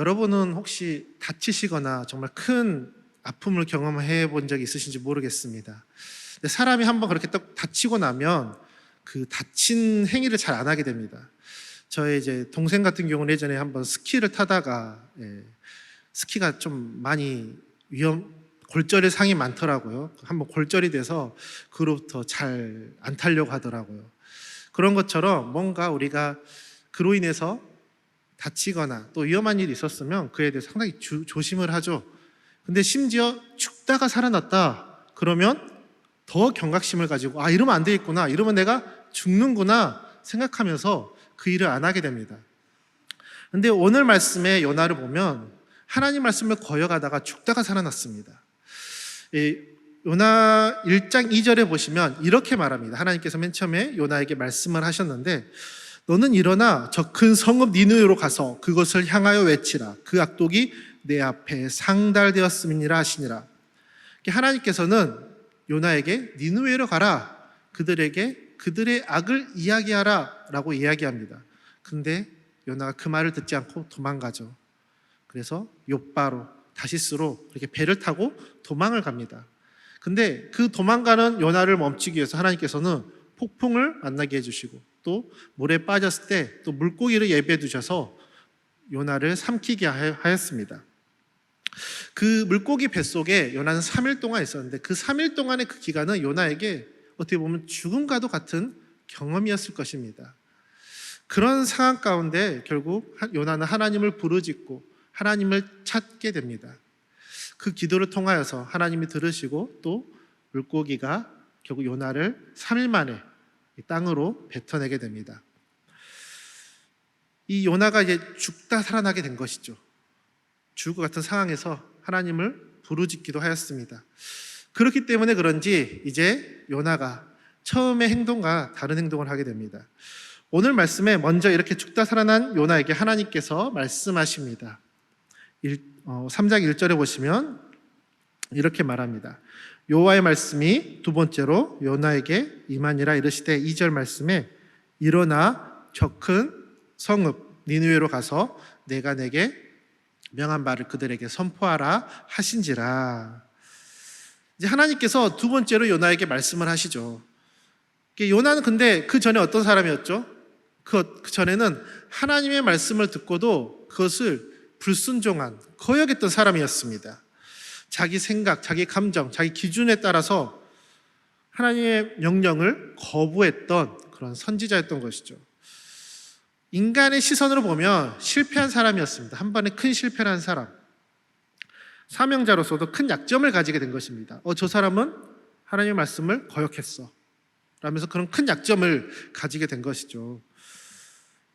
여러분은 혹시 다치시거나 정말 큰 아픔을 경험해 본 적이 있으신지 모르겠습니다. 근데 사람이 한번 그렇게 딱 다치고 나면 그 다친 행위를 잘 안 하게 됩니다. 저의 이제 동생 같은 경우는 예전에 한번 스키를 타다가 스키가 좀 많이 골절의 상이 많더라고요. 한번 골절이 돼서 그로부터 잘 안 타려고 하더라고요. 그런 것처럼 뭔가 우리가 그로 인해서 다치거나 또 위험한 일이 있었으면 그에 대해서 상당히 조심을 하죠. 근데 심지어 죽다가 살아났다 그러면 더 경각심을 가지고 이러면 안 되겠구나, 이러면 내가 죽는구나 생각하면서 그 일을 안 하게 됩니다. 근데 오늘 말씀의 요나를 보면 하나님 말씀을 거역하다가 죽다가 살아났습니다. 요나 1장 2절에 보시면 이렇게 말합니다. 하나님께서 맨 처음에 요나에게 말씀을 하셨는데, 너는 일어나 저 큰 성읍 니느웨로 가서 그것을 향하여 외치라. 그 악독이 내 앞에 상달되었음이니라 하시니라. 하나님께서는 요나에게 니느웨로 가라, 그들에게 그들의 악을 이야기하라 라고 이야기합니다. 근데 요나가 그 말을 듣지 않고 도망가죠. 그래서 욥바로 다시스로 이렇게 배를 타고 도망을 갑니다. 근데 그 도망가는 요나를 멈추기 위해서 하나님께서는 폭풍을 만나게 해주시고 또 물에 빠졌을 때 또 물고기를 예배해 두셔서 요나를 삼키게 하였습니다. 그 물고기 뱃속에 요나는 3일 동안 있었는데 그 3일 동안의 그 기간은 요나에게 어떻게 보면 죽음과도 같은 경험이었을 것입니다. 그런 상황 가운데 결국 요나는 하나님을 부르짖고 하나님을 찾게 됩니다. 그 기도를 통하여서 하나님이 들으시고 또 물고기가 결국 요나를 3일 만에 땅으로 뱉어내게 됩니다. 이 요나가 이제 죽다 살아나게 된 것이죠. 죽을 것 같은 상황에서 하나님을 부르짖기도 하였습니다. 그렇기 때문에 그런지 이제 요나가 처음의 행동과 다른 행동을 하게 됩니다. 오늘 말씀에 먼저 이렇게 죽다 살아난 요나에게 하나님께서 말씀하십니다. 3장 1절에 보시면 이렇게 말합니다. 여호와의 말씀이 두 번째로 요나에게 임하니라 이르시되, 2절 말씀에 일어나 저 큰 성읍 니느웨로 가서 내가 내게 명한 바를 그들에게 선포하라 하신지라. 이제 하나님께서 두 번째로 요나에게 말씀을 하시죠. 요나는 근데 그 전에 어떤 사람이었죠? 그 전에는 하나님의 말씀을 듣고도 그것을 불순종한, 거역했던 사람이었습니다. 자기 생각, 자기 감정, 자기 기준에 따라서 하나님의 명령을 거부했던 그런 선지자였던 것이죠. 인간의 시선으로 보면 실패한 사람이었습니다. 한 번에 큰 실패를 한 사람, 사명자로서도 큰 약점을 가지게 된 것입니다. 저 사람은 하나님의 말씀을 거역했어 라면서 그런 큰 약점을 가지게 된 것이죠.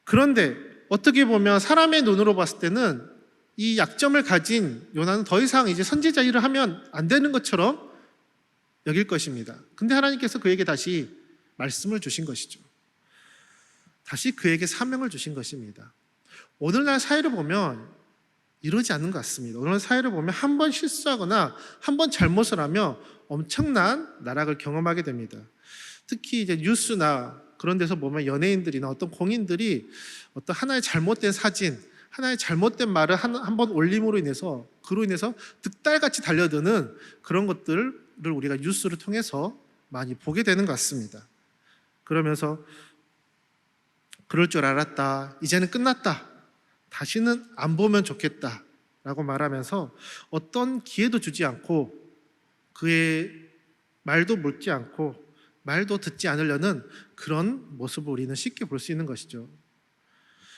그런데 어떻게 보면 사람의 눈으로 봤을 때는 이 약점을 가진 요나는 더 이상 이제 선지자 일을 하면 안 되는 것처럼 여길 것입니다. 근데 하나님께서 그에게 다시 말씀을 주신 것이죠. 다시 그에게 사명을 주신 것입니다. 오늘날 사회를 보면 이러지 않는 것 같습니다. 오늘날 사회를 보면 한 번 실수하거나 한 번 잘못을 하면 엄청난 나락을 경험하게 됩니다. 특히 이제 뉴스나 그런 데서 보면 연예인들이나 어떤 공인들이 어떤 하나의 잘못된 사진, 하나의 잘못된 말을 한 번 올림으로 인해서 그로 인해서 득달같이 달려드는 그런 것들을 우리가 뉴스를 통해서 많이 보게 되는 것 같습니다. 그러면서 그럴 줄 알았다, 이제는 끝났다, 다시는 안 보면 좋겠다 라고 말하면서 어떤 기회도 주지 않고 그의 말도 묻지 않고 말도 듣지 않으려는 그런 모습을 우리는 쉽게 볼 수 있는 것이죠.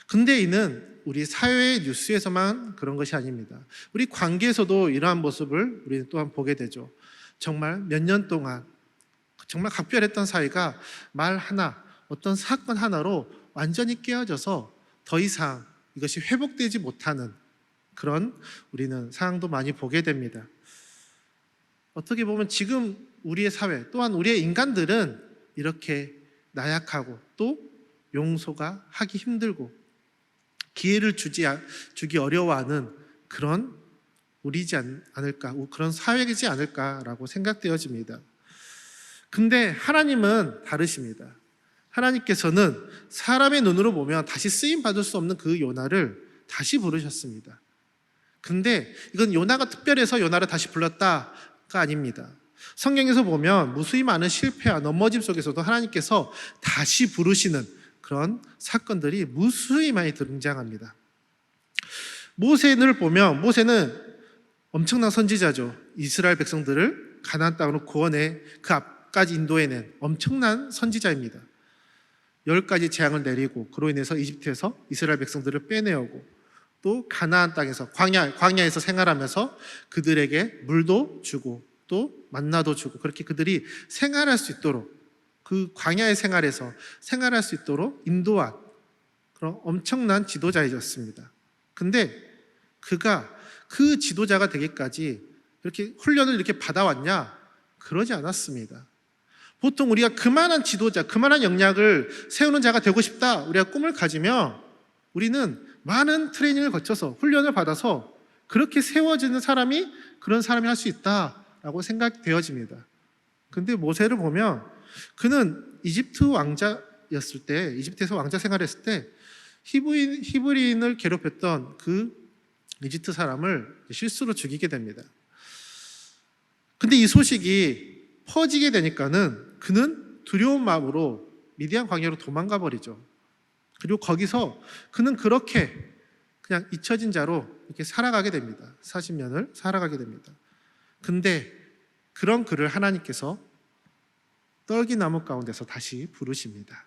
근데 이는 우리 사회의 뉴스에서만 그런 것이 아닙니다. 우리 관계에서도 이러한 모습을 우리는 또한 보게 되죠. 정말 몇 년 동안 정말 각별했던 사이가 말 하나, 어떤 사건 하나로 완전히 깨어져서 더 이상 이것이 회복되지 못하는 그런 우리는 상황도 많이 보게 됩니다. 어떻게 보면 지금 우리의 사회 또한 우리의 인간들은 이렇게 나약하고 또 용서가 하기 힘들고 기회를 주기 어려워하는 그런 우리지 않을까, 그런 사회이지 않을까라고 생각되어집니다. 근데 하나님은 다르십니다. 하나님께서는 사람의 눈으로 보면 다시 쓰임 받을 수 없는 그 요나를 다시 부르셨습니다. 근데 이건 요나가 특별해서 요나를 다시 불렀다가 아닙니다. 성경에서 보면 무수히 많은 실패와 넘어짐 속에서도 하나님께서 다시 부르시는 그런 사건들이 무수히 많이 등장합니다. 모세를 보면 모세는 엄청난 선지자죠. 이스라엘 백성들을 가나안 땅으로 구원해 그 앞까지 인도해낸 엄청난 선지자입니다. 10가지 재앙을 내리고 그로 인해서 이집트에서 이스라엘 백성들을 빼내오고 또 가나안 땅에서 광야에서 생활하면서 그들에게 물도 주고 또 만나도 주고 그렇게 그들이 생활할 수 있도록 그 광야의 생활에서 생활할 수 있도록 인도한 그런 엄청난 지도자이었습니다. 근데 그가 그 지도자가 되기까지 이렇게 훈련을 이렇게 받아왔냐? 그러지 않았습니다. 보통 우리가 그만한 지도자, 그만한 역량을 세우는 자가 되고 싶다, 우리가 꿈을 가지면 우리는 많은 트레이닝을 거쳐서 훈련을 받아서 그렇게 세워지는 사람이 그런 사람이 할 수 있다라고 생각되어집니다. 근데 모세를 보면 그는 이집트 왕자였을 때, 이집트에서 왕자 생활했을 때 히브리인을 괴롭혔던 그 이집트 사람을 실수로 죽이게 됩니다. 근데 이 소식이 퍼지게 되니까는 그는 두려운 마음으로 미디안 광야로 도망가 버리죠. 그리고 거기서 그는 그렇게 그냥 잊혀진 자로 이렇게 살아가게 됩니다. 40년을 살아가게 됩니다. 근데 그런 그를 하나님께서 떨기나무 가운데서 다시 부르십니다.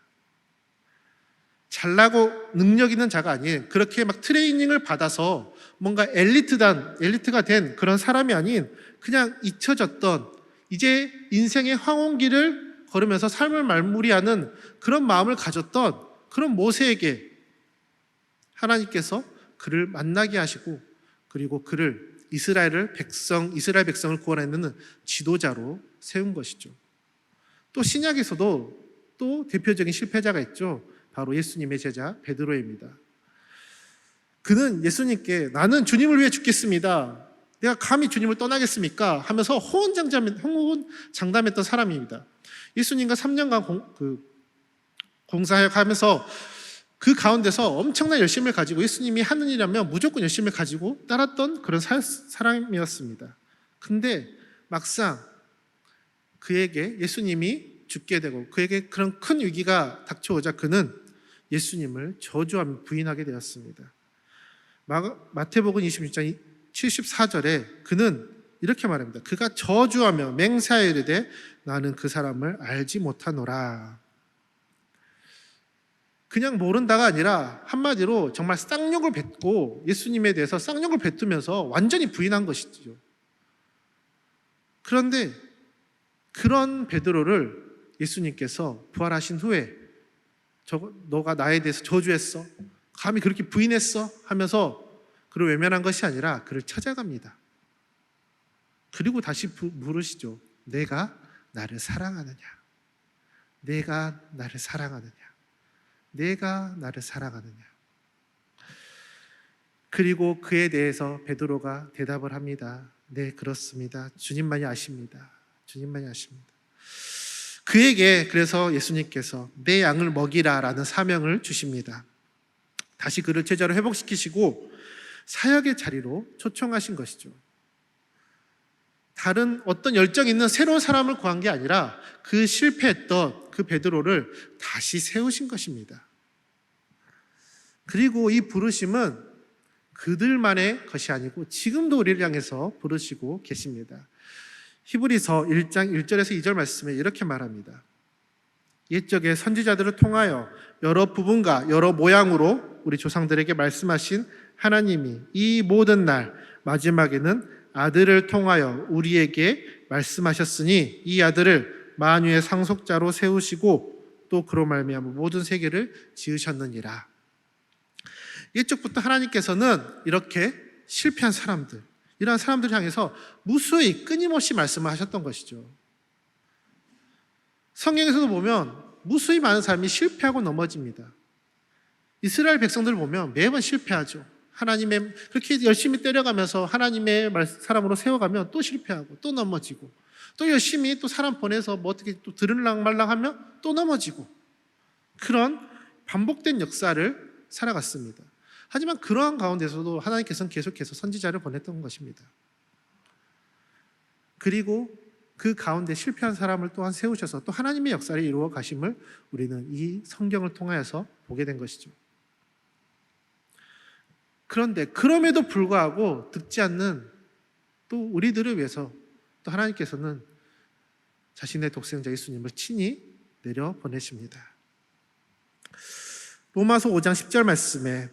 잘나고 능력 있는 자가 아닌 그렇게 막 트레이닝을 받아서 뭔가 엘리트가 된 그런 사람이 아닌 그냥 잊혀졌던 이제 인생의 황혼기를 걸으면서 삶을 마무리하는 그런 마음을 가졌던 그런 모세에게 하나님께서 그를 만나게 하시고 그리고 그를 이스라엘 백성을 구원하는 지도자로 세운 것이죠. 또 신약에서도 또 대표적인 실패자가 있죠. 바로 예수님의 제자 베드로입니다. 그는 예수님께 나는 주님을 위해 죽겠습니다. 내가 감히 주님을 떠나겠습니까? 하면서 호언장담했던 사람입니다. 예수님과 3년간 공사하면서 그 가운데서 엄청난 열심을 가지고 예수님이 하는 일이라면 무조건 열심을 가지고 따랐던 그런 사람이었습니다. 근데 막상 그에게 예수님이 죽게 되고 그에게 그런 큰 위기가 닥쳐오자 그는 예수님을 저주하며 부인하게 되었습니다. 마태복음 26장 74절에 그는 이렇게 말합니다. 그가 저주하며 맹세하여 이르되 나는 그 사람을 알지 못하노라. 그냥 모른다가 아니라 한마디로 정말 쌍욕을 뱉고 예수님에 대해서 쌍욕을 뱉으면서 완전히 부인한 것이죠. 그런데 그런 베드로를 예수님께서 부활하신 후에 너가 나에 대해서 저주했어? 감히 그렇게 부인했어? 하면서 그를 외면한 것이 아니라 그를 찾아갑니다. 그리고 다시 물으시죠. 내가 나를 사랑하느냐? 내가 나를 사랑하느냐? 내가 나를 사랑하느냐? 그리고 그에 대해서 베드로가 대답을 합니다. 네, 그렇습니다. 주님만이 아십니다. 주님만이 아십니다. 그에게 그래서 예수님께서 내 양을 먹이라 라는 사명을 주십니다. 다시 그를 제자로 회복시키시고 사역의 자리로 초청하신 것이죠. 다른 어떤 열정 있는 새로운 사람을 구한 게 아니라 그 실패했던 그 베드로를 다시 세우신 것입니다. 그리고 이 부르심은 그들만의 것이 아니고 지금도 우리를 향해서 부르시고 계십니다. 히브리서 1장 1절에서 2절 말씀에 이렇게 말합니다. 옛적에 선지자들을 통하여 여러 부분과 여러 모양으로 우리 조상들에게 말씀하신 하나님이 이 모든 날 마지막에는 아들을 통하여 우리에게 말씀하셨으니 이 아들을 만유의 상속자로 세우시고 또 그로 말미암아 모든 세계를 지으셨느니라. 옛적부터 하나님께서는 이렇게 실패한 사람들, 이러한 사람들을 향해서 무수히 끊임없이 말씀을 하셨던 것이죠. 성경에서도 보면 무수히 많은 사람이 실패하고 넘어집니다. 이스라엘 백성들을 보면 매번 실패하죠. 하나님의 그렇게 열심히 때려가면서 하나님의 사람으로 세워가면 또 실패하고 또 넘어지고 또 열심히 또 사람 보내서 뭐 어떻게 또 들을랑말랑하면 또 넘어지고 그런 반복된 역사를 살아갔습니다. 하지만 그러한 가운데서도 하나님께서는 계속해서 선지자를 보냈던 것입니다. 그리고 그 가운데 실패한 사람을 또한 세우셔서 또 하나님의 역사를 이루어 가심을 우리는 이 성경을 통하여서 보게 된 것이죠. 그런데 그럼에도 불구하고 듣지 않는 또 우리들을 위해서 또 하나님께서는 자신의 독생자 예수님을 친히 내려 보내십니다. 로마서 5장 10절 말씀에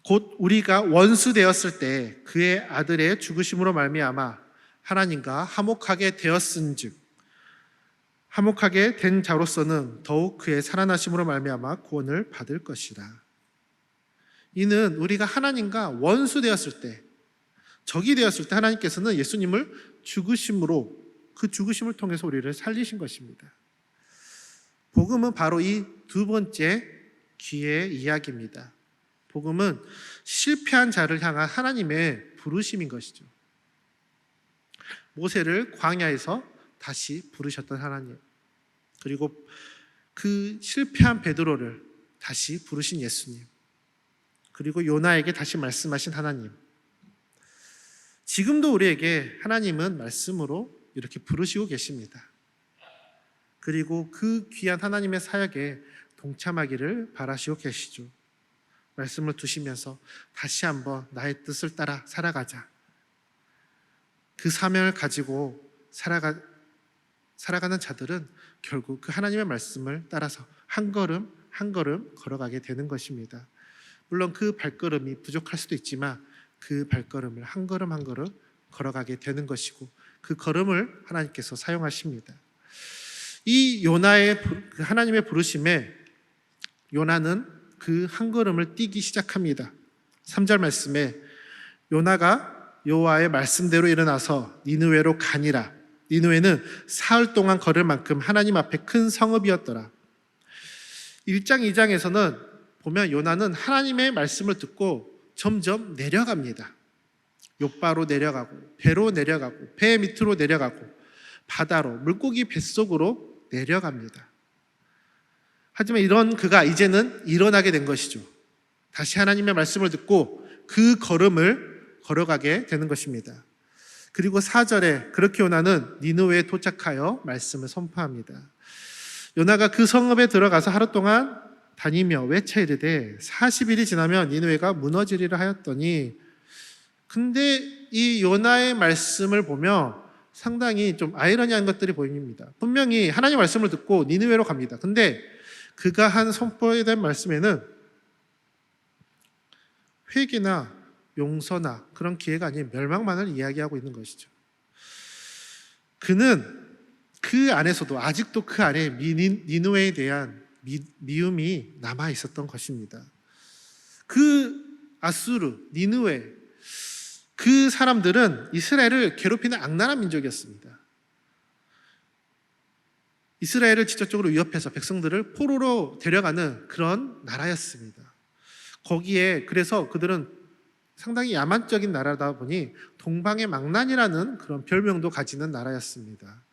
곧 우리가 원수 되었을 때 그의 아들의 죽으심으로 말미암아 하나님과 화목하게 되었은즉 화목하게 된 자로서는 더욱 그의 살아나심으로 말미암아 구원을 받을 것이라. 이는 우리가 하나님과 원수 되었을 때, 적이 되었을 때 하나님께서는 예수님을 죽으심으로, 그 죽으심을 통해서 우리를 살리신 것입니다. 복음은 바로 이 두 번째 귀의 이야기입니다. 복음은 실패한 자를 향한 하나님의 부르심인 것이죠. 모세를 광야에서 다시 부르셨던 하나님, 그리고 그 실패한 베드로를 다시 부르신 예수님, 그리고 요나에게 다시 말씀하신 하나님, 지금도 우리에게 하나님은 말씀으로 이렇게 부르시고 계십니다. 그리고 그 귀한 하나님의 사역에 동참하기를 바라시고 계시죠. 말씀을 두시면서 다시 한번 나의 뜻을 따라 살아가자, 그 사명을 가지고 살아가는 자들은 결국 그 하나님의 말씀을 따라서 한 걸음 한 걸음 걸어가게 되는 것입니다. 물론 그 발걸음이 부족할 수도 있지만 그 발걸음을 한 걸음 한 걸음 걸어가게 되는 것이고 그 걸음을 하나님께서 사용하십니다. 이 요나의 하나님의 부르심에 요나는 그 한 걸음을 뛰기 시작합니다. 3절 말씀에 요나가 여호와의 말씀대로 일어나서 니느웨로 가니라. 니느웨는 사흘 동안 걸을 만큼 하나님 앞에 큰 성읍이었더라. 1장 2장에서는 보면 요나는 하나님의 말씀을 듣고 점점 내려갑니다. 욥바로 내려가고 배로 내려가고 배 밑으로 내려가고 바다로 물고기 뱃속으로 내려갑니다. 하지만 이런 그가 이제는 일어나게 된 것이죠. 다시 하나님의 말씀을 듣고 그 걸음을 걸어가게 되는 것입니다. 그리고 4절에 그렇게 요나는 니느웨에 도착하여 말씀을 선포합니다. 요나가 그 성읍에 들어가서 하루 동안 다니며 외쳐 이르되 40일이 지나면 니느웨가 무너지리라 하였더니, 근데 이 요나의 말씀을 보면 상당히 좀 아이러니한 것들이 보입니다. 분명히 하나님의 말씀을 듣고 니느웨로 갑니다. 근데 그가 한 선포에 대한 말씀에는 회개나 용서나 그런 기회가 아닌 멸망만을 이야기하고 있는 것이죠. 그는 그 안에서도 아직도 그 안에 니느웨에 대한 미움이 남아 있었던 것입니다. 그 아수르, 니느웨, 그 사람들은 이스라엘을 괴롭히는 악랄한 민족이었습니다. 이스라엘을 직접적으로 위협해서 백성들을 포로로 데려가는 그런 나라였습니다. 거기에 그래서 그들은 상당히 야만적인 나라다 보니 동방의 망난이라는 그런 별명도 가지는 나라였습니다.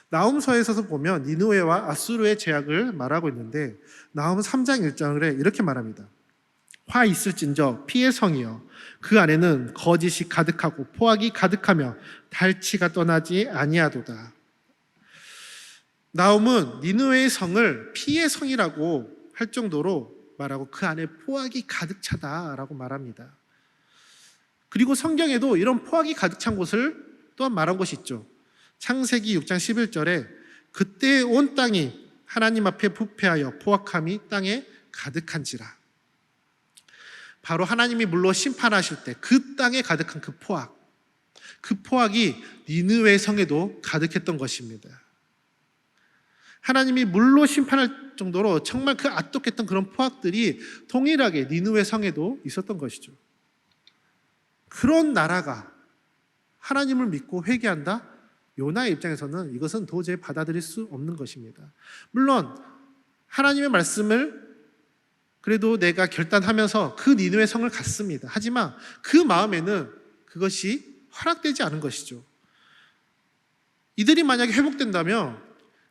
나훔서에서 보면 니느웨와 아수르의 제약을 말하고 있는데 나훔 3장 1절에 이렇게 말합니다. 화 있을진저 피의 성이여 그 안에는 거짓이 가득하고 포악이 가득하며 달치가 떠나지 아니하도다. 나훔은 니느웨의 성을 피의 성이라고 할 정도로 말하고 그 안에 포악이 가득 차다라고 말합니다. 그리고 성경에도 이런 포악이 가득 찬 곳을 또한 말한 곳이 있죠. 창세기 6장 11절에 그때 온 땅이 하나님 앞에 부패하여 포악함이 땅에 가득한지라. 바로 하나님이 물로 심판하실 때 그 땅에 가득한 그 포악이 니느웨 성에도 가득했던 것입니다. 하나님이 물로 심판할 정도로 정말 그 아똑했던 그런 포악들이 동일하게 니느웨 성에도 있었던 것이죠. 그런 나라가 하나님을 믿고 회개한다? 요나의 입장에서는 이것은 도저히 받아들일 수 없는 것입니다. 물론 하나님의 말씀을 그래도 내가 결단하면서 그 니느웨 성을 갔습니다. 하지만 그 마음에는 그것이 허락되지 않은 것이죠. 이들이 만약에 회복된다면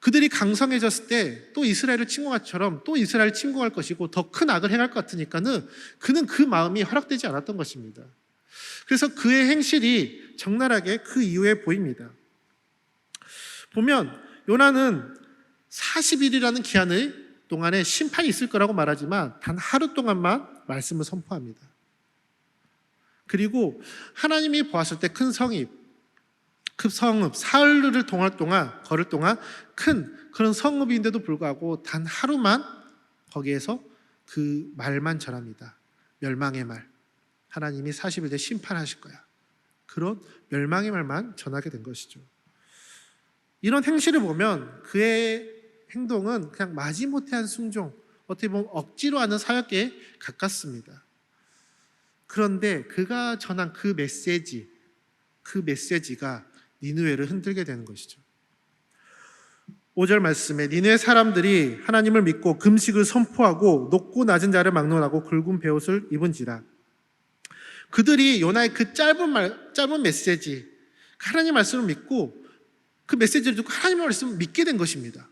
그들이 강성해졌을 때 또 이스라엘을 침공한 것처럼 또 이스라엘을 침공할 것이고 더 큰 악을 행할 것 같으니까는 그는 그 마음이 허락되지 않았던 것입니다. 그래서 그의 행실이 적나라하게 그 이후에 보입니다. 보면 요나는 40일이라는 기한의 동안에 심판이 있을 거라고 말하지만 단 하루 동안만 말씀을 선포합니다. 그리고 하나님이 보았을 때 큰 성읍, 그 성읍, 사흘을 걸을 동안 큰 그런 성읍인데도 불구하고 단 하루만 거기에서 그 말만 전합니다. 멸망의 말. 하나님이 40일 뒤에 심판하실 거야. 그런 멸망의 말만 전하게 된 것이죠. 이런 행실을 보면 그의 행동은 그냥 마지못해 한 순종, 어떻게 보면 억지로 하는 사역에 가깝습니다. 그런데 그가 전한 그 메시지가 니느웨를 흔들게 되는 것이죠. 5절 말씀에 니느웨 사람들이 하나님을 믿고 금식을 선포하고 높고 낮은 자를 막론하고 굵은 베옷을 입은지라. 그들이 요나의 그 짧은 메시지, 하나님 말씀을 믿고 그 메시지를 듣고 하나님의 말씀을 믿게 된 것입니다.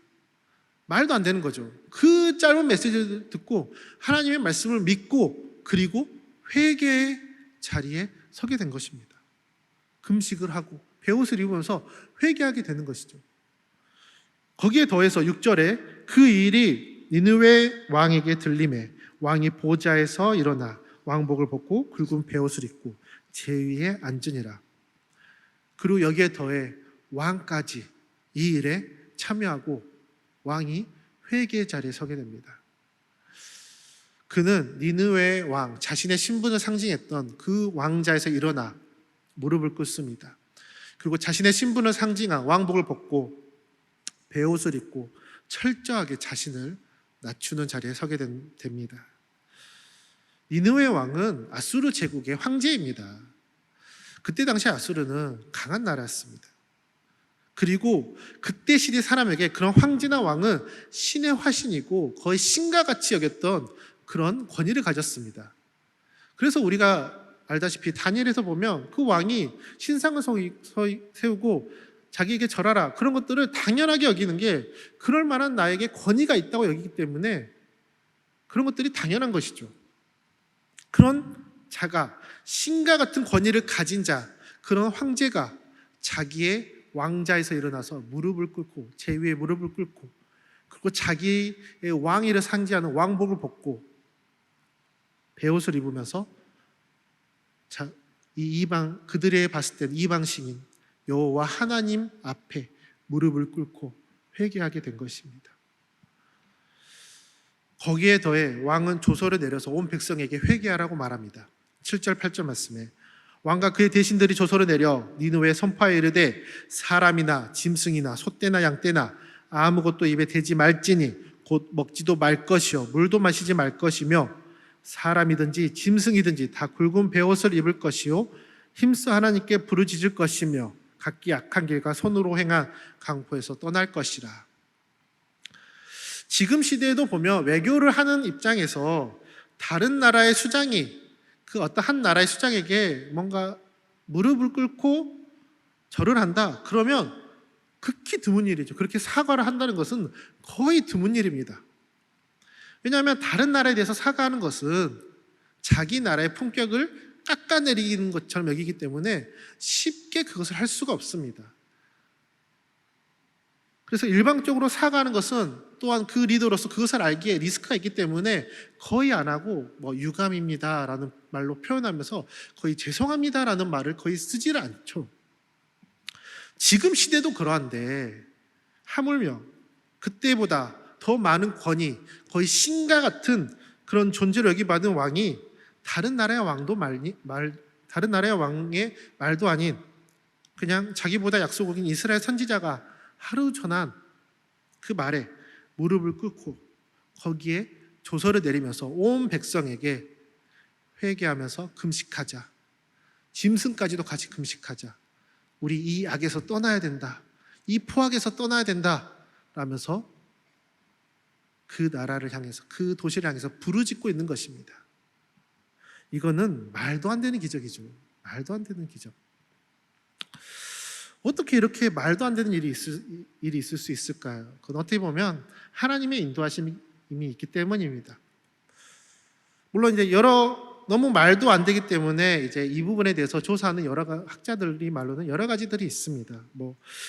말도 안 되는 거죠. 그 짧은 메시지를 듣고 하나님의 말씀을 믿고 그리고 회개의 자리에 서게 된 것입니다. 금식을 하고 베옷을 입으면서 회개하게 되는 것이죠. 거기에 더해서 6절에 그 일이 니느웨 왕에게 들림에 왕이 보좌에서 일어나 왕복을 벗고 굵은 베옷을 입고 제위에 앉으니라. 그리고 여기에 더해 왕까지 이 일에 참여하고 왕이 회개의 자리에 서게 됩니다. 그는 니느웨 왕, 자신의 신분을 상징했던 그 왕자에서 일어나 무릎을 꿇습니다. 그리고 자신의 신분을 상징한 왕복을 벗고 베옷을 입고 철저하게 자신을 낮추는 자리에 서게 됩니다. 니느웨 왕은 아수르 제국의 황제입니다. 그때 당시 아수르는 강한 나라였습니다. 그리고 그때 시대 사람에게 그런 황제나 왕은 신의 화신이고 거의 신과 같이 여겼던 그런 권위를 가졌습니다. 그래서 우리가 알다시피 다니엘에서 보면 그 왕이 신상을 세우고 자기에게 절하라 그런 것들을 당연하게 여기는 게 그럴 만한 나에게 권위가 있다고 여기기 때문에 그런 것들이 당연한 것이죠. 그런 자가 신과 같은 권위를 가진 자, 그런 황제가 자기의 왕자에서 일어나서 무릎을 꿇고 제위에 무릎을 꿇고 그리고 자기의 왕위를 상징하는 왕복을 벗고 베옷을 입으면서 이 이방 그들의 봤을 때는 이방 시민 여호와 하나님 앞에 무릎을 꿇고 회개하게 된 것입니다. 거기에 더해 왕은 조서를 내려서 온 백성에게 회개하라고 말합니다. 7절 8절 말씀에 왕과 그의 대신들이 조서를 내려 니느웨에 선포하여 이르되 사람이나 짐승이나 소떼나 양떼나 아무것도 입에 대지 말지니 곧 먹지도 말 것이요 물도 마시지 말 것이며 사람이든지 짐승이든지 다 굵은 베옷을 입을 것이요 힘써 하나님께 부르짖을 것이며 각기 악한 길과 손으로 행한 강포에서 떠날 것이라. 지금 시대에도 보면 외교를 하는 입장에서 다른 나라의 수장이 그 어떤 한 나라의 수장에게 뭔가 무릎을 꿇고 절을 한다. 그러면 극히 드문 일이죠. 그렇게 사과를 한다는 것은 거의 드문 일입니다. 왜냐하면 다른 나라에 대해서 사과하는 것은 자기 나라의 품격을 깎아내리는 것처럼 여기기 때문에 쉽게 그것을 할 수가 없습니다. 그래서 일방적으로 사과하는 것은 또한 그 리더로서 그것을 알기에 리스크가 있기 때문에 거의 안 하고 유감입니다라는 말로 표현하면서 거의 죄송합니다라는 말을 거의 쓰지를 않죠. 지금 시대도 그러한데 하물며 그때보다 더 많은 권위, 거의 신과 같은 그런 존재를 여기받은 왕이 다른 나라의 왕의 말도 아닌 그냥 자기보다 약속 어긴 이스라엘 선지자가 하루 전한 그 말에 무릎을 꿇고 거기에 조서를 내리면서 온 백성에게 회개하면서 금식하자. 짐승까지도 같이 금식하자. 우리 이 악에서 떠나야 된다. 이 포악에서 떠나야 된다. 라면서 그 나라를 향해서 그 도시를 향해서 부르짖고 있는 것입니다. 이거는 말도 안 되는 기적이죠. 말도 안 되는 기적. 어떻게 이렇게 말도 안 되는 일이 있을 수 있을까요? 그건 어떻게 보면 하나님의 인도하심이 있기 때문입니다. 물론 이제 너무 말도 안 되기 때문에 이제 이 부분에 대해서 조사하는 학자들이 말로는 여러 가지들이 있습니다.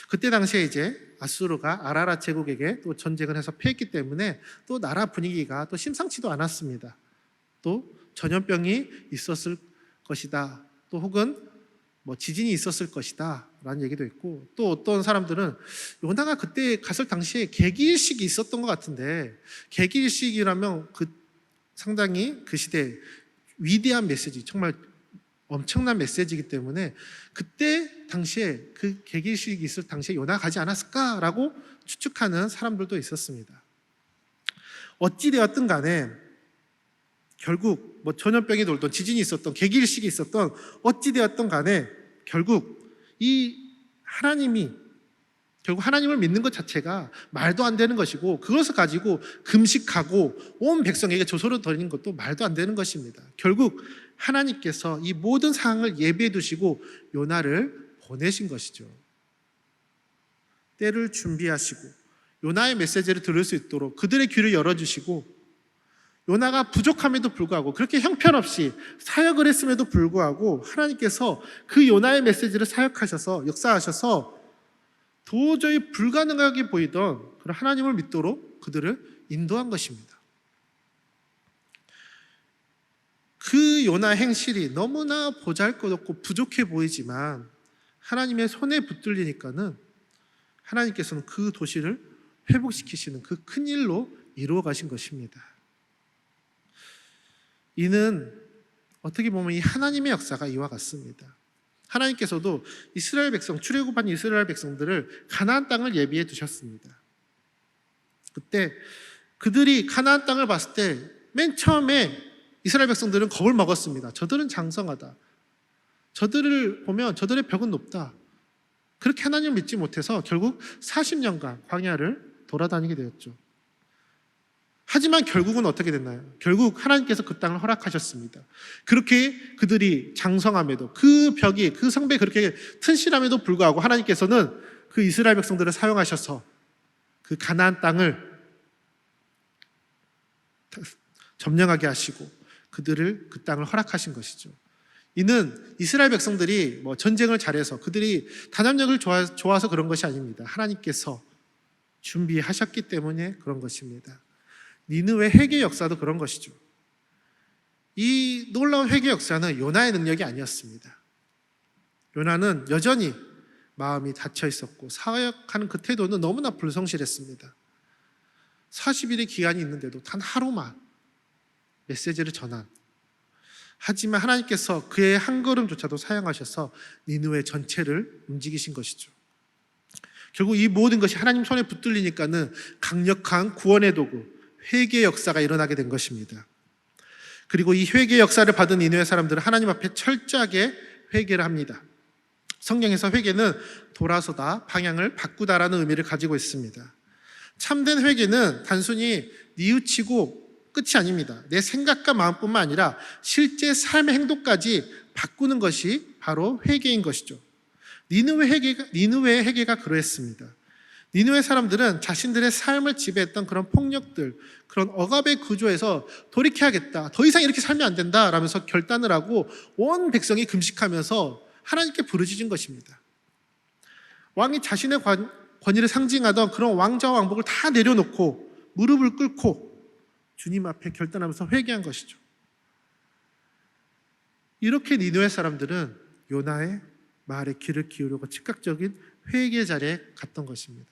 그때 당시에 이제 아수르가 아라랏 제국에게 또 전쟁을 해서 패했기 때문에 또 나라 분위기가 또 심상치도 않았습니다. 또 전염병이 있었을 것이다. 또 혹은 지진이 있었을 것이다 라는 얘기도 있고, 또 어떤 사람들은 요나가 그때 갔을 당시에 계기일식이 있었던 것 같은데, 계기일식이라면 상당히 그 시대에 위대한 메시지, 정말 엄청난 메시지이기 때문에 그때 당시에 그 계기일식이 있을 당시에 요나가 가지 않았을까라고 추측하는 사람들도 있었습니다. 어찌되었든 간에 결국 전염병이 돌던, 지진이 있었던, 계기일식이 있었던, 어찌되었든 간에 결국 하나님을 믿는 것 자체가 말도 안 되는 것이고, 그것을 가지고 금식하고 온 백성에게 조소를 드리는 것도 말도 안 되는 것입니다. 결국 하나님께서 이 모든 상황을 예비해 두시고 요나를 보내신 것이죠. 때를 준비하시고 요나의 메시지를 들을 수 있도록 그들의 귀를 열어주시고, 요나가 부족함에도 불구하고, 그렇게 형편없이 사역을 했음에도 불구하고 하나님께서 그 요나의 메시지를 사역하셔서, 역사하셔서 도저히 불가능하게 보이던 그런 하나님을 믿도록 그들을 인도한 것입니다. 그 요나 행실이 너무나 보잘것없고 부족해 보이지만 하나님의 손에 붙들리니까는 하나님께서는 그 도시를 회복시키시는 그 큰 일로 이루어 가신 것입니다. 이는 어떻게 보면 이 하나님의 역사가 이와 같습니다. 하나님께서도 이스라엘 백성, 출애굽한 이스라엘 백성들을 가나안 땅을 예비해 두셨습니다. 그때 그들이 가나안 땅을 봤을 때 맨 처음에 이스라엘 백성들은 겁을 먹었습니다. 저들은 장성하다. 저들을 보면 저들의 벽은 높다. 그렇게 하나님을 믿지 못해서 결국 40년간 광야를 돌아다니게 되었죠. 하지만 결국은 어떻게 됐나요? 결국 하나님께서 그 땅을 허락하셨습니다. 그렇게 그들이 장성함에도, 그 벽이, 그 성벽이 그렇게 튼실함에도 불구하고 하나님께서는 그 이스라엘 백성들을 사용하셔서 그 가나안 땅을 점령하게 하시고 그들을 그 땅을 허락하신 것이죠. 이는 이스라엘 백성들이 전쟁을 잘해서 그들이 단합력을 좋아서 그런 것이 아닙니다. 하나님께서 준비하셨기 때문에 그런 것입니다. 니느웨 회개 역사도 그런 것이죠. 이 놀라운 회개 역사는 요나의 능력이 아니었습니다. 요나는 여전히 마음이 닫혀 있었고 사역하는 그 태도는 너무나 불성실했습니다. 40일의 기간이 있는데도 단 하루만 메시지를 전한, 하지만 하나님께서 그의 한 걸음조차도 사용하셔서 니느웨 전체를 움직이신 것이죠. 결국 이 모든 것이 하나님 손에 붙들리니까는 강력한 구원의 도구, 회개의 역사가 일어나게 된 것입니다. 그리고 이 회개의 역사를 받은 니느웨 사람들은 하나님 앞에 철저하게 회개를 합니다. 성경에서 회개는 돌아서다, 방향을 바꾸다라는 의미를 가지고 있습니다. 참된 회개는 단순히 뉘우치고 끝이 아닙니다. 내 생각과 마음뿐만 아니라 실제 삶의 행동까지 바꾸는 것이 바로 회개인 것이죠. 니느웨의 회개가 그러했습니다. 니느웨 사람들은 자신들의 삶을 지배했던 그런 폭력들, 그런 억압의 구조에서 돌이켜야겠다, 더 이상 이렇게 살면 안 된다 라면서 결단을 하고 온 백성이 금식하면서 하나님께 부르짖은 것입니다. 왕이 자신의 권위를 상징하던 그런 왕자와 왕복을 다 내려놓고 무릎을 꿇고 주님 앞에 결단하면서 회개한 것이죠. 이렇게 니느웨 사람들은 요나의 말에 귀를 기울이고 즉각적인 회개 자리에 갔던 것입니다.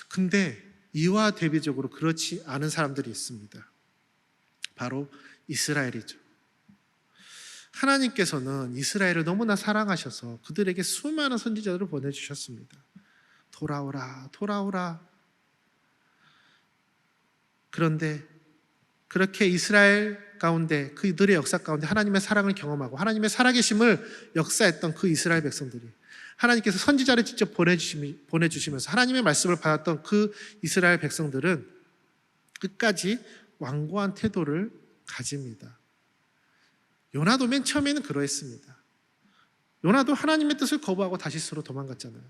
근데 이와 대비적으로 그렇지 않은 사람들이 있습니다. 바로 이스라엘이죠. 하나님께서는 이스라엘을 너무나 사랑하셔서 그들에게 수많은 선지자들을 보내주셨습니다. 돌아오라, 돌아오라. 그런데 그렇게 이스라엘 가운데, 그들의 역사 가운데 하나님의 사랑을 경험하고 하나님의 살아계심을 역사했던 그 이스라엘 백성들이, 하나님께서 선지자를 직접 보내주시면서 하나님의 말씀을 받았던 그 이스라엘 백성들은 끝까지 완고한 태도를 가집니다. 요나도 맨 처음에는 그러했습니다. 요나도 하나님의 뜻을 거부하고 다시스로 도망갔잖아요.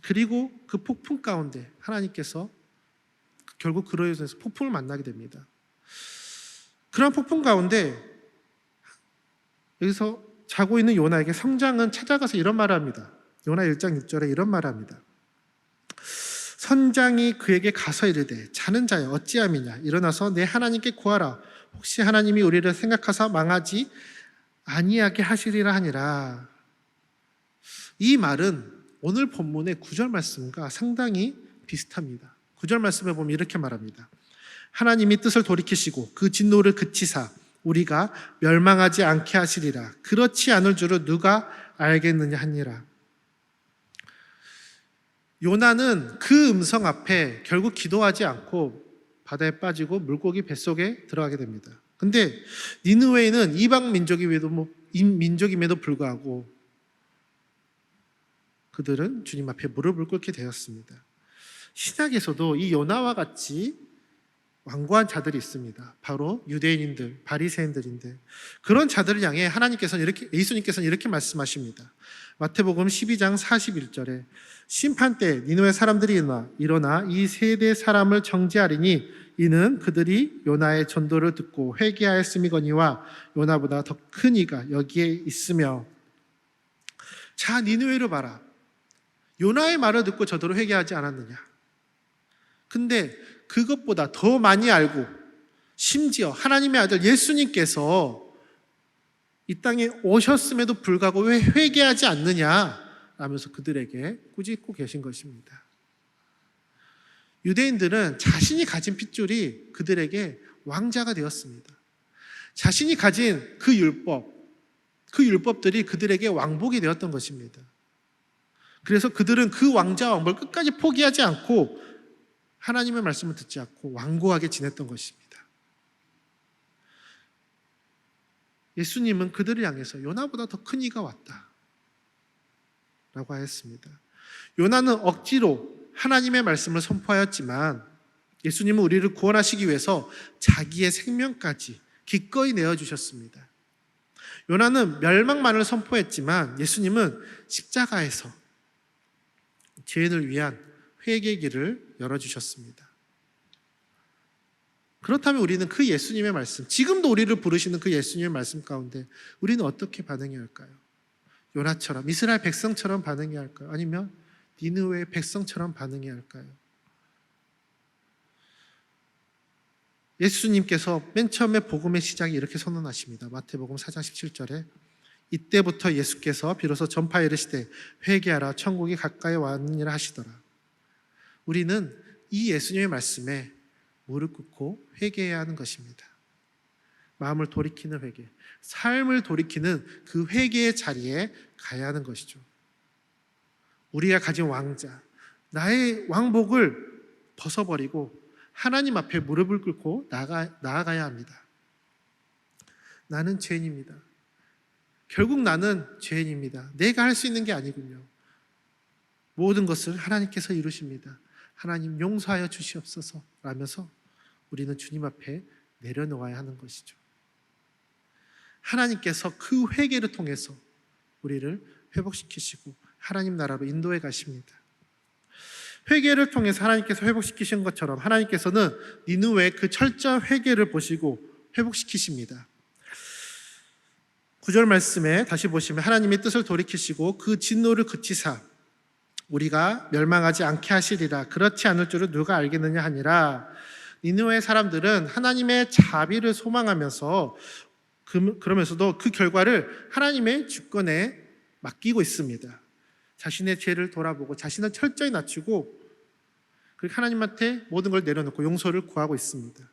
그리고 그 폭풍 가운데 하나님께서 결국 그로 인해서 폭풍을 만나게 됩니다. 그런 폭풍 가운데 여기서 자고 있는 요나에게 성장은 찾아가서 이런 말을 합니다. 요나 1장 6절에 이런 말을 합니다. 선장이 그에게 가서 이르되 자는 자여 어찌함이냐 일어나서 내 하나님께 구하라 혹시 하나님이 우리를 생각하사 망하지 아니하게 하시리라 하니라. 이 말은 오늘 본문의 9절 말씀과 상당히 비슷합니다. 9절 말씀에 보면 이렇게 말합니다. 하나님이 뜻을 돌이키시고 그 진노를 그치사 우리가 멸망하지 않게 하시리라. 그렇지 않을 줄을 누가 알겠느냐 하니라. 요나는 그 음성 앞에 결국 기도하지 않고 바다에 빠지고 물고기 뱃속에 들어가게 됩니다. 근데 니느웨는 이방 민족임에도 불구하고 그들은 주님 앞에 무릎을 꿇게 되었습니다. 신약에서도 이 요나와 같이 완고한 자들이 있습니다. 바로 유대인들, 바리새인들인데 그런 자들을 향해 예수님께서는 이렇게 말씀하십니다. 마태복음 12장 41절에 심판 때 니느웨 사람들이 일어나 이 세대 사람을 정죄하리니 이는 그들이 요나의 전도를 듣고 회개하였음이거니와 요나보다 더 큰 이가 여기에 있으며. 자, 니느웨를 봐라. 요나의 말을 듣고 저더러 회개하지 않았느냐. 근데 그것보다 더 많이 알고 심지어 하나님의 아들 예수님께서 이 땅에 오셨음에도 불구하고 왜 회개하지 않느냐 라면서 그들에게 꾸짖고 계신 것입니다. 유대인들은 자신이 가진 핏줄이 그들에게 왕자가 되었습니다. 자신이 가진 그 율법들이 그들에게 왕복이 되었던 것입니다. 그래서 그들은 그 왕자와 왕복을 끝까지 포기하지 않고 하나님의 말씀을 듣지 않고 완고하게 지냈던 것입니다. 예수님은 그들을 향해서 요나보다 더 큰 이가 왔다 라고 하였습니다. 요나는 억지로 하나님의 말씀을 선포하였지만 예수님은 우리를 구원하시기 위해서 자기의 생명까지 기꺼이 내어주셨습니다. 요나는 멸망만을 선포했지만 예수님은 십자가에서 죄인을 위한 회개의 길을 열어주셨습니다. 그렇다면 우리는 그 예수님의 말씀, 지금도 우리를 부르시는 그 예수님의 말씀 가운데 우리는 어떻게 반응해야 할까요? 요나처럼, 이스라엘 백성처럼 반응해야 할까요? 아니면 니느웨의 백성처럼 반응해야 할까요? 예수님께서 맨 처음에 복음의 시작이 이렇게 선언하십니다. 마태복음 4장 17절에 이때부터 예수께서 비로소 전파에 이르시되 회개하라 천국이 가까이 왔느니라 하시더라. 우리는 이 예수님의 말씀에 무릎 꿇고 회개해야 하는 것입니다. 마음을 돌이키는 회개, 삶을 돌이키는 그 회개의 자리에 가야 하는 것이죠. 우리가 가진 왕자, 나의 왕복을 벗어버리고 하나님 앞에 무릎을 꿇고 나아가야 합니다. 나는 죄인입니다. 결국 나는 죄인입니다. 내가 할 수 있는 게 아니군요. 모든 것을 하나님께서 이루십니다. 하나님 용서하여 주시옵소서 라면서 우리는 주님 앞에 내려놓아야 하는 것이죠. 하나님께서 그 회개를 통해서 우리를 회복시키시고 하나님 나라로 인도해 가십니다. 회개를 통해서 하나님께서 회복시키신 것처럼 하나님께서는 니느웨의 그 철저한 회개를 보시고 회복시키십니다. 9절 말씀에 다시 보시면 하나님의 뜻을 돌이키시고 그 진노를 그치사 우리가 멸망하지 않게 하시리라. 그렇지 않을 줄을 누가 알겠느냐 하니라. 니느웨 사람들은 하나님의 자비를 소망하면서 그러면서도 그 결과를 하나님의 주권에 맡기고 있습니다. 자신의 죄를 돌아보고 자신을 철저히 낮추고 그리고 하나님한테 모든 걸 내려놓고 용서를 구하고 있습니다.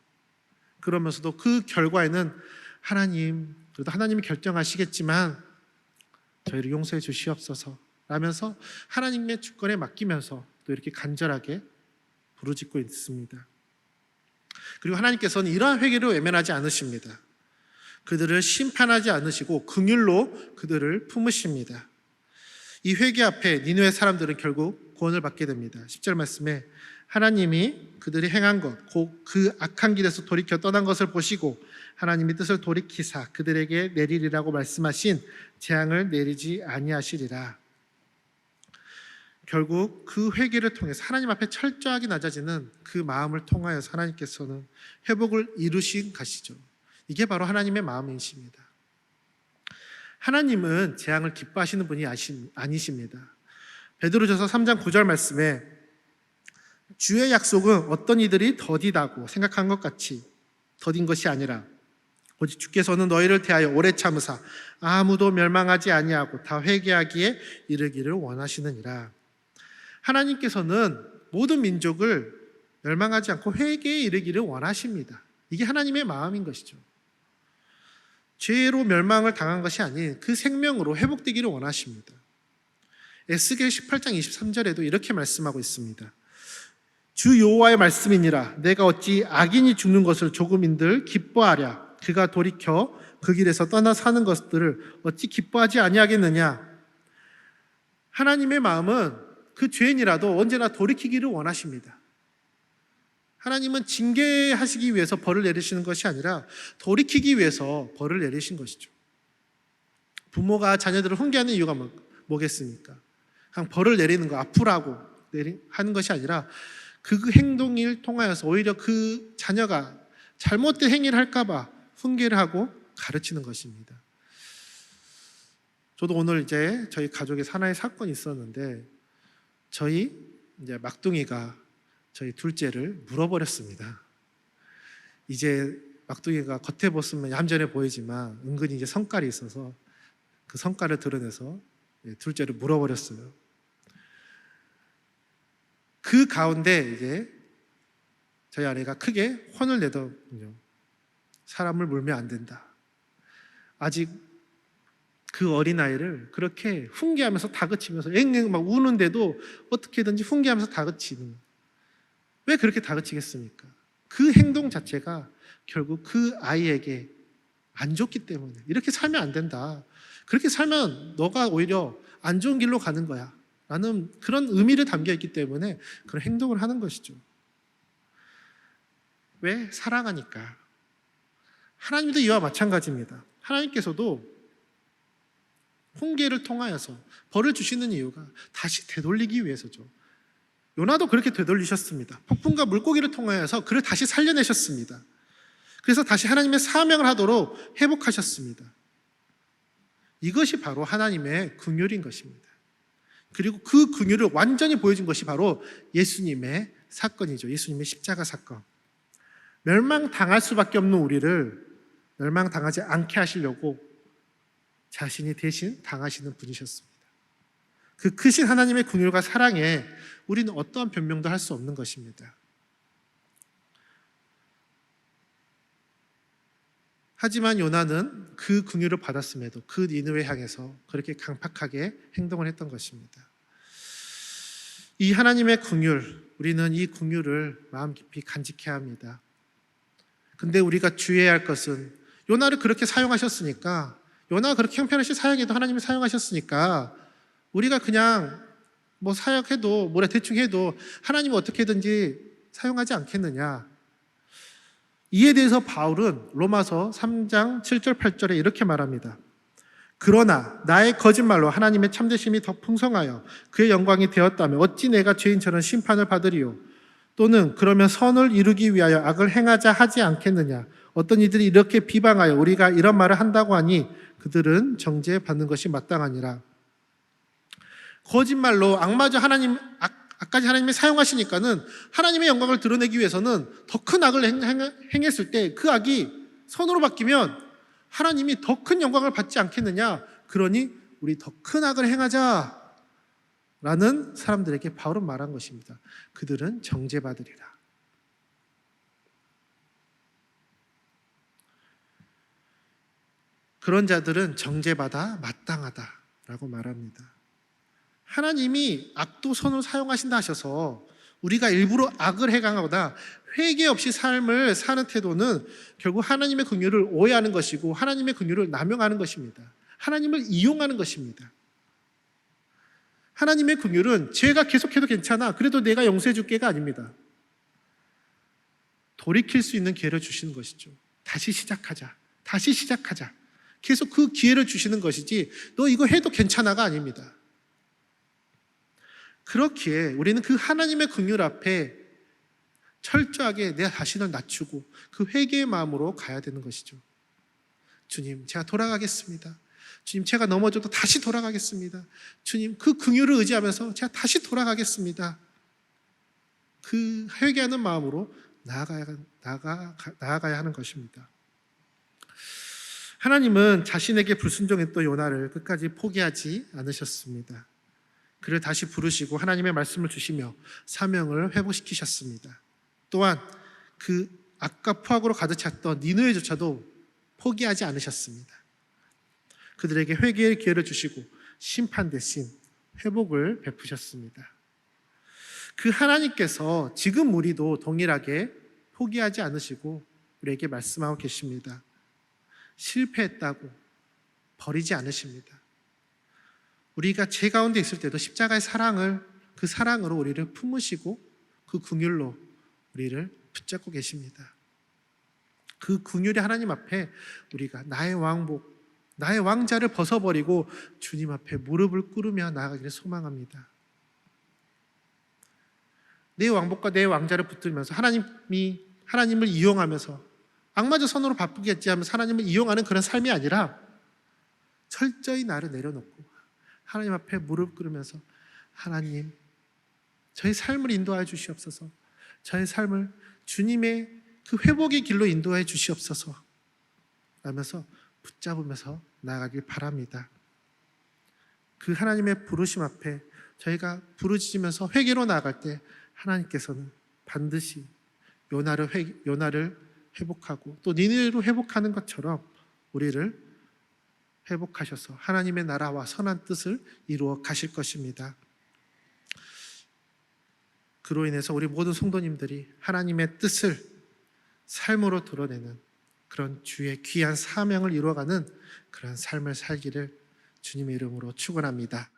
그러면서도 그 결과에는 하나님, 그래도 하나님이 결정하시겠지만 저희를 용서해 주시옵소서 라면서 하나님의 주권에 맡기면서 또 이렇게 간절하게 부르짖고 있습니다. 그리고 하나님께서는 이러한 회개를 외면하지 않으십니다. 그들을 심판하지 않으시고 긍휼로 그들을 품으십니다. 이 회개 앞에 니느웨 사람들은 결국 구원을 받게 됩니다. 10절 말씀에 하나님이 그들이 행한 것, 곧 그 악한 길에서 돌이켜 떠난 것을 보시고 하나님의 뜻을 돌이키사 그들에게 내리리라고 말씀하신 재앙을 내리지 아니하시리라. 결국 그 회개를 통해서 하나님 앞에 철저하게 낮아지는 그 마음을 통하여서 하나님께서는 회복을 이루신 것이죠. 이게 바로 하나님의 마음이십니다. 하나님은 재앙을 기뻐하시는 분이 아니십니다. 베드로전서 3장 9절 말씀에 주의 약속은 어떤 이들이 더디다고 생각한 것 같이 더딘 것이 아니라 오직 주께서는 너희를 대하여 오래 참으사 아무도 멸망하지 아니하고 다 회개하기에 이르기를 원하시느니라. 하나님께서는 모든 민족을 멸망하지 않고 회개에 이르기를 원하십니다. 이게 하나님의 마음인 것이죠. 죄로 멸망을 당한 것이 아닌 그 생명으로 회복되기를 원하십니다. 에스겔 18장 23절에도 이렇게 말씀하고 있습니다. 주 여호와의 말씀이니라. 내가 어찌 악인이 죽는 것을 조금인들 기뻐하랴. 그가 돌이켜 그 길에서 떠나 사는 것들을 어찌 기뻐하지 아니하겠느냐. 하나님의 마음은 그 죄인이라도 언제나 돌이키기를 원하십니다. 하나님은 징계하시기 위해서 벌을 내리시는 것이 아니라 돌이키기 위해서 벌을 내리신 것이죠. 부모가 자녀들을 훈계하는 이유가 뭐겠습니까? 그냥 벌을 내리는 거, 아프라고 하는 것이 아니라 그 행동을 통하여서 오히려 그 자녀가 잘못된 행위를 할까봐 훈계를 하고 가르치는 것입니다. 저도 오늘 이제 저희 가족에 하나의 사건이 있었는데 저희 이제 막둥이가 저희 둘째를 물어버렸습니다. 이제 막둥이가 겉에 보시면 얌전해 보이지만 은근히 이제 성깔이 있어서 그 성깔을 드러내서 둘째를 물어버렸어요. 그 가운데 이제 저희 아내가 크게 혼을 내더군요. 사람을 물면 안 된다. 아직 그 어린아이를 그렇게 훈계하면서 다그치면서 앵앵 막 우는데도 어떻게든지 훈계하면서 다그치는, 왜 그렇게 다그치겠습니까? 그 행동 자체가 결국 그 아이에게 안 좋기 때문에 이렇게 살면 안 된다. 그렇게 살면 너가 오히려 안 좋은 길로 가는 거야 라는 그런 의미를 담겨 있기 때문에 그런 행동을 하는 것이죠. 왜? 사랑하니까. 하나님도 이와 마찬가지입니다. 하나님께서도 훈계를 통하여서 벌을 주시는 이유가 다시 되돌리기 위해서죠. 요나도 그렇게 되돌리셨습니다. 폭풍과 물고기를 통하여서 그를 다시 살려내셨습니다. 그래서 다시 하나님의 사명을 하도록 회복하셨습니다. 이것이 바로 하나님의 긍휼인 것입니다. 그리고 그 긍휼을 완전히 보여준 것이 바로 예수님의 사건이죠. 예수님의 십자가 사건. 멸망당할 수밖에 없는 우리를 멸망당하지 않게 하시려고 자신이 대신 당하시는 분이셨습니다. 그 크신 하나님의 긍휼과 사랑에 우리는 어떠한 변명도 할 수 없는 것입니다. 하지만 요나는 그 긍휼을 받았음에도 그 니느웨 향해서 그렇게 강팍하게 행동을 했던 것입니다. 이 하나님의 긍휼, 우리는 이 긍휼을 마음 깊이 간직해야 합니다. 근데 우리가 주의해야 할 것은 요나를 그렇게 사용하셨으니까, 요나가 그렇게 형편없이 사역해도 하나님이 사용하셨으니까 우리가 그냥 뭐 사역해도 뭐라 대충 해도 하나님은 어떻게든지 사용하지 않겠느냐. 이에 대해서 바울은 로마서 3장 7절 8절에 이렇게 말합니다. 그러나 나의 거짓말로 하나님의 참되심이 더 풍성하여 그의 영광이 되었다면 어찌 내가 죄인처럼 심판을 받으리요. 또는 그러면 선을 이루기 위하여 악을 행하자 하지 않겠느냐. 어떤 이들이 이렇게 비방하여 우리가 이런 말을 한다고 하니 그들은 정죄받는 것이 마땅하니라. 거짓말로 악마저 악까지 하나님이 사용하시니까는 하나님의 영광을 드러내기 위해서는 더 큰 악을 행했을 때 그 악이 선으로 바뀌면 하나님이 더 큰 영광을 받지 않겠느냐. 그러니 우리 더 큰 악을 행하자 라는 사람들에게 바울은 말한 것입니다. 그들은 정죄받으리라. 그런 자들은 정죄받아 마땅하다라고 말합니다. 하나님이 악도 선으로 사용하신다 하셔서 우리가 일부러 악을 행하거나 회개 없이 삶을 사는 태도는 결국 하나님의 긍휼을 오해하는 것이고 하나님의 긍휼을 남용하는 것입니다. 하나님을 이용하는 것입니다. 하나님의 긍휼은 죄가 계속해도 괜찮아, 그래도 내가 용서해 줄게가 아닙니다. 돌이킬 수 있는 기회를 주시는 것이죠. 다시 시작하자. 계속 그 기회를 주시는 것이지 너 이거 해도 괜찮아가 아닙니다. 그렇기에 우리는 그 하나님의 긍휼 앞에 철저하게 내 자신을 낮추고 그 회개의 마음으로 가야 되는 것이죠. 주님, 제가 돌아가겠습니다. 주님, 제가 넘어져도 다시 돌아가겠습니다. 주님, 그 긍휼을 의지하면서 제가 다시 돌아가겠습니다. 그 회개하는 마음으로 나아가야 하는 것입니다. 하나님은 자신에게 불순종했던 요나를 끝까지 포기하지 않으셨습니다. 그를 다시 부르시고 하나님의 말씀을 주시며 사명을 회복시키셨습니다. 또한 그 악과 포악으로 가득 찼던 니느웨조차도 포기하지 않으셨습니다. 그들에게 회개의 기회를 주시고 심판 대신 회복을 베푸셨습니다. 그 하나님께서 지금 우리도 동일하게 포기하지 않으시고 우리에게 말씀하고 계십니다. 실패했다고 버리지 않으십니다. 우리가 죄 가운데 있을 때도 십자가의 그 사랑으로 우리를 품으시고 그 긍휼로 우리를 붙잡고 계십니다. 그 긍휼의 하나님 앞에 우리가 나의 왕복, 나의 왕자를 벗어버리고 주님 앞에 무릎을 꿇으며 나아가기를 소망합니다. 내 왕복과 내 왕자를 붙들면서 하나님을 이용하면서 악마저 선으로 바쁘겠지 하면서 하나님을 이용하는 그런 삶이 아니라 철저히 나를 내려놓고 하나님 앞에 무릎 꿇으면서 하나님, 저의 삶을 인도하여 주시옵소서. 저의 삶을 주님의 그 회복의 길로 인도하여 주시옵소서 라면서 붙잡으면서 나아가길 바랍니다. 그 하나님의 부르심 앞에 저희가 부르짖으면서 회개로 나아갈 때 하나님께서는 반드시 요나를 회복하고 또 니느웨로 회복하는 것처럼 우리를 회복하셔서 하나님의 나라와 선한 뜻을 이루어 가실 것입니다. 그로 인해서 우리 모든 성도님들이 하나님의 뜻을 삶으로 드러내는 그런 주의 귀한 사명을 이루어가는 그런 삶을 살기를 주님의 이름으로 축원합니다.